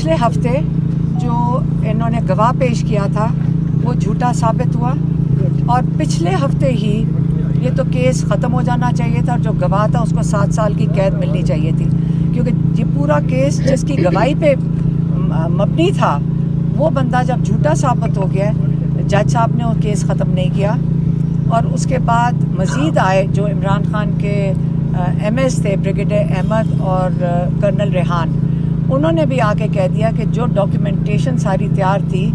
पिछले हफ्ते जो इन्होंने गवाह पेश किया था वो झूठा साबित हुआ और पिछले हफ्ते ही ये तो केस ख़त्म हो जाना चाहिए था और जो गवाह था उसको 7 साल की कैद मिलनी चाहिए थी, क्योंकि ये पूरा केस जिसकी गवाही पे मबनी था वो बंदा जब झूठा साबित हो गया, जज साहब ने वो केस ख़त्म नहीं किया। और उसके बाद मज़ीद आए जो इमरान खान के MS थे, ब्रिगेडियर अहमद और कर्नल रेहान, उन्होंने भी आके कह दिया कि जो डॉक्यूमेंटेशन सारी तैयार थी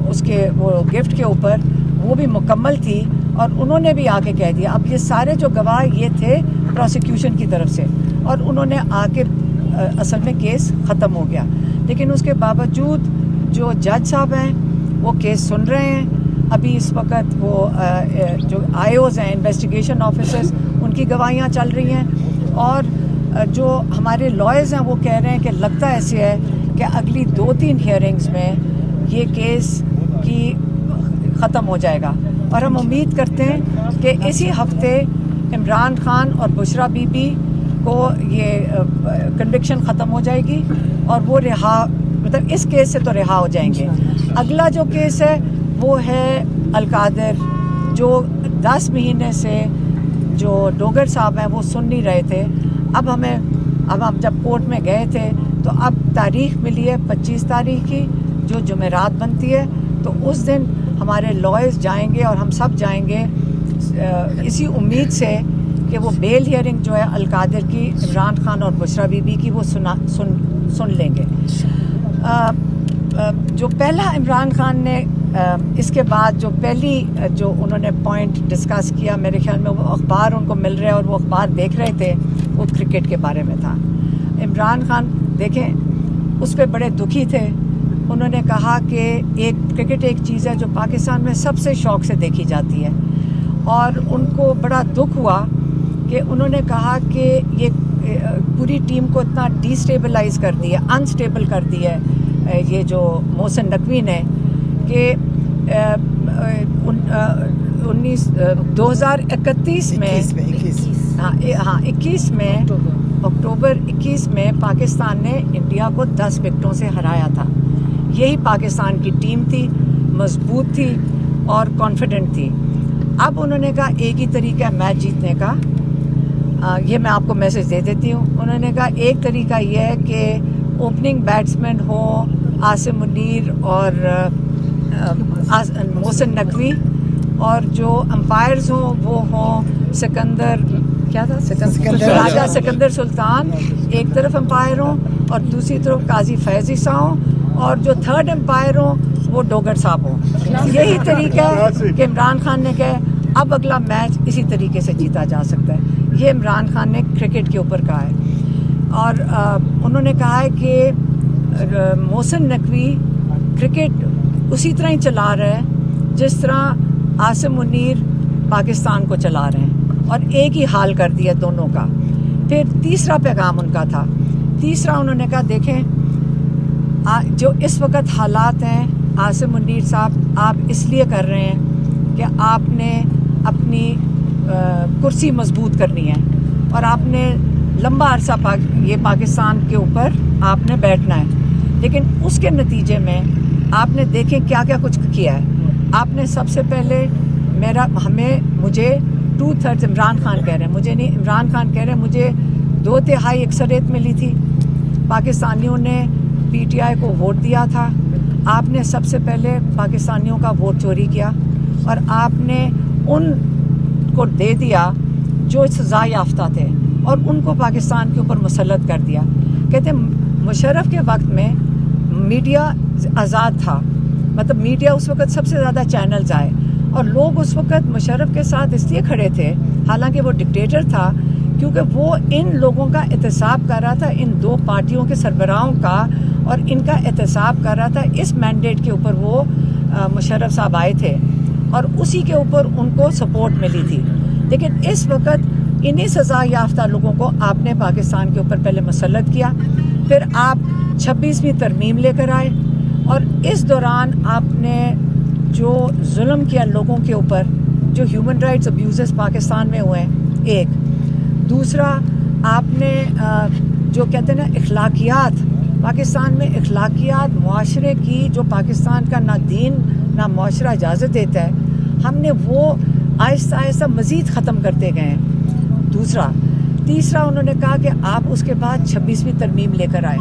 उसके वो गिफ्ट के ऊपर वो भी मुकम्मल थी, और उन्होंने भी आके कह दिया। अब ये सारे जो गवाह ये थे प्रोसिक्यूशन की तरफ से, और उन्होंने आके असल में केस ख़त्म हो गया। लेकिन उसके बावजूद जो जज साहब हैं वो केस सुन रहे हैं। अभी इस वक्त वो जो IOs हैं, इन्वेस्टिगेशन ऑफिसर्स, उनकी गवाहियाँ चल रही हैं, और जो हमारे लॉयर्स हैं वो कह रहे हैं कि लगता ऐसे है कि अगली 2-3 हियरिंग्स में ये केस की ख़त्म हो जाएगा। और हम उम्मीद करते हैं कि इसी हफ्ते इमरान खान और बुशरा बीबी को ये कन्विक्शन ख़त्म हो जाएगी और वो रिहा, मतलब इस केस से तो रिहा हो जाएंगे। अगला जो केस है वो है अलकादर, जो 10 महीने से जो डोगर साहब हैं वो सुन नहीं रहे थे। अब हम जब कोर्ट में गए थे तो अब तारीख मिली है 25 तारीख की, जो जुमेरात बनती है, तो उस दिन हमारे लॉयर्स जाएंगे और हम सब जाएंगे इसी उम्मीद से कि वो बेल हियरिंग जो है अलकादर की, इमरान खान और बुशरा बीबी की, वो सुन लेंगे। जो पहला इमरान खान ने इसके बाद जो पहली जो उन्होंने पॉइंट डिस्कस किया, मेरे ख्याल में वो अखबार उनको मिल रहे हैं और वो अखबार देख रहे थे, वो क्रिकेट के बारे में था। इमरान खान देखें उस पर बड़े दुखी थे। उन्होंने कहा कि क्रिकेट एक चीज़ है जो पाकिस्तान में सबसे शौक़ से देखी जाती है, और उनको बड़ा दुख हुआ कि उन्होंने कहा कि ये पूरी टीम को इतना डिस्टेबलाइज़ कर दिया, अनस्टेबल कर दिया है ये जो मोहसिन नकवी ने, कि 2021 में अक्टूबर 21 में पाकिस्तान ने इंडिया को 10 विकेटों से हराया था। यही पाकिस्तान की टीम थी, मजबूत थी और कॉन्फिडेंट थी। अब उन्होंने कहा एक ही तरीका है मैच जीतने का, ये मैं आपको मैसेज दे देती हूँ। उन्होंने कहा एक तरीका ये है कि ओपनिंग बैट्समैन हो आसिम मुनीर और मोहसिन नकवी, और जो अंपायर्स हों वो हों सिकंदर, क्या था, राजा सिकंदर सुल्तान एक तरफ अंपायर हों और दूसरी तरफ काजी फैज़ी सा हों, और जो थर्ड एम्पायर हो वो डोगर साहब हो। यही तरीका है कि इमरान खान ने कहा अब अगला मैच इसी तरीके से जीता जा सकता है। ये इमरान खान ने क्रिकेट के ऊपर कहा है। और उन्होंने कहा है कि मोहसिन नकवी क्रिकेट उसी तरह ही चला रहे हैं जिस तरह आसिम मुनीर पाकिस्तान को चला रहे हैं, और एक ही हाल कर दिया दोनों का। फिर तीसरा पैगाम उनका था, तीसरा उन्होंने कहा देखें जो इस वक्त हालात हैं आसिम मुनीर साहब, आप इसलिए कर रहे हैं कि आपने अपनी कुर्सी मजबूत करनी है और आपने लंबा अरसा ये पाकिस्तान के ऊपर आपने बैठना है। लेकिन उसके नतीजे में आपने देखें क्या क्या कुछ किया है। आपने सबसे पहले मुझे 2/3 इमरान खान कह रहे हैं, मुझे नहीं, इमरान खान कह रहे हैं मुझे 2/3 अक्सरियत मिली थी, पाकिस्तानियों ने PTI को वोट दिया था। आपने सबसे पहले पाकिस्तानियों का वोट चोरी किया और आपने उनको दे दिया जो सज़ा याफ्ता थे और उनको पाकिस्तान के ऊपर मुसल्लत कर दिया। कहते मुशर्रफ के वक्त में मीडिया आज़ाद था, मतलब मीडिया उस वक्त सबसे ज़्यादा चैनल्स आए और लोग उस वक्त मुशर्रफ के साथ इसलिए खड़े थे, हालांकि वो डिक्टेटर था, क्योंकि वो इन लोगों का एहतसाब कर रहा था, इन दो पार्टियों के सरबराहों का, और इनका एहतसाब कर रहा था। इस मैंडेट के ऊपर वो मुशर्रफ साहब आए थे और उसी के ऊपर उनको सपोर्ट मिली थी। लेकिन इस वक्त इन्हीं सज़ा याफ्ता लोगों को आपने पाकिस्तान के ऊपर पहले मुसल्लत किया, फिर आप 26वीं तरमीम लेकर आए, और इस दौरान आपने जो जुल्म किया लोगों के ऊपर, जो ह्यूमन राइट्स अब्यूज़ेस पाकिस्तान में हुए हैं, एक दूसरा आपने जो कहते हैं ना अखलाकियात, پاکستان میں اخلاقیات معاشرے کی جو پاکستان کا نہ دین نہ معاشرہ اجازت دیتا ہے، ہم نے وہ آہستہ آہستہ مزید ختم کرتے گئے ہیں۔ تیسرا انہوں نے کہا کہ آپ اس کے بعد 26ویں ترمیم لے کر آئے،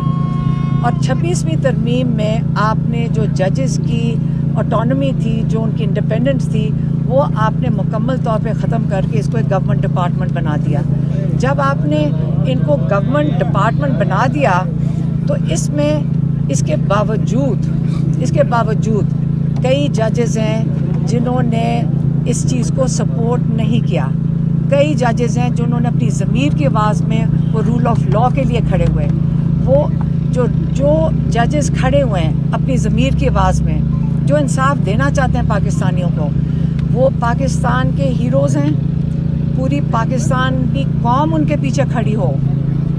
اور 26ویں ترمیم میں آپ نے جو ججز کی آٹونومی تھی، جو ان کی انڈیپینڈنس تھی، وہ آپ نے مکمل طور پہ ختم کر کے اس کو ایک گورنمنٹ ڈپارٹمنٹ بنا دیا۔ جب آپ نے ان کو گورنمنٹ ڈپارٹمنٹ بنا دیا تو اس کے باوجود کئی ججز ہیں جنہوں نے اس چیز کو سپورٹ نہیں کیا، کئی ججز ہیں جنہوں نے اپنی ضمیر کی آواز میں وہ رول آف لا کے لیے کھڑے ہوئے۔ وہ جو ججز کھڑے ہوئے ہیں اپنی ضمیر کی آواز میں، جو انصاف دینا چاہتے ہیں پاکستانیوں کو، وہ پاکستان کے ہیروز ہیں۔ پوری پاکستانی قوم ان کے پیچھے کھڑی ہو،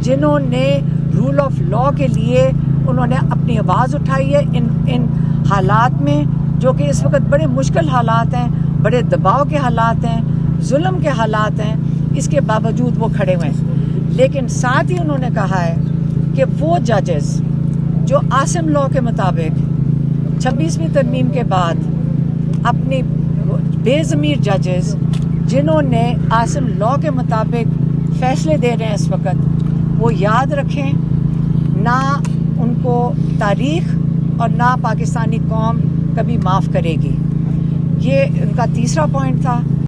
جنہوں نے رول آف لا کے لیے انہوں نے اپنی آواز اٹھائی ہے ان حالات میں، جو کہ اس وقت بڑے مشکل حالات ہیں، بڑے دباؤ کے حالات ہیں، ظلم کے حالات ہیں، اس کے باوجود وہ کھڑے ہوئے ہیں۔ لیکن ساتھ ہی انہوں نے کہا ہے کہ وہ ججز جو عاصم لا کے مطابق 26ویں ترمیم کے بعد اپنی بے ضمیر ججز جنہوں نے عاصم لا کے مطابق فیصلے دے رہے ہیں اس وقت، وہ یاد رکھیں، نہ ان کو تاریخ اور نہ پاکستانی قوم کبھی معاف کرے گی۔ یہ ان کا تیسرا پوائنٹ تھا۔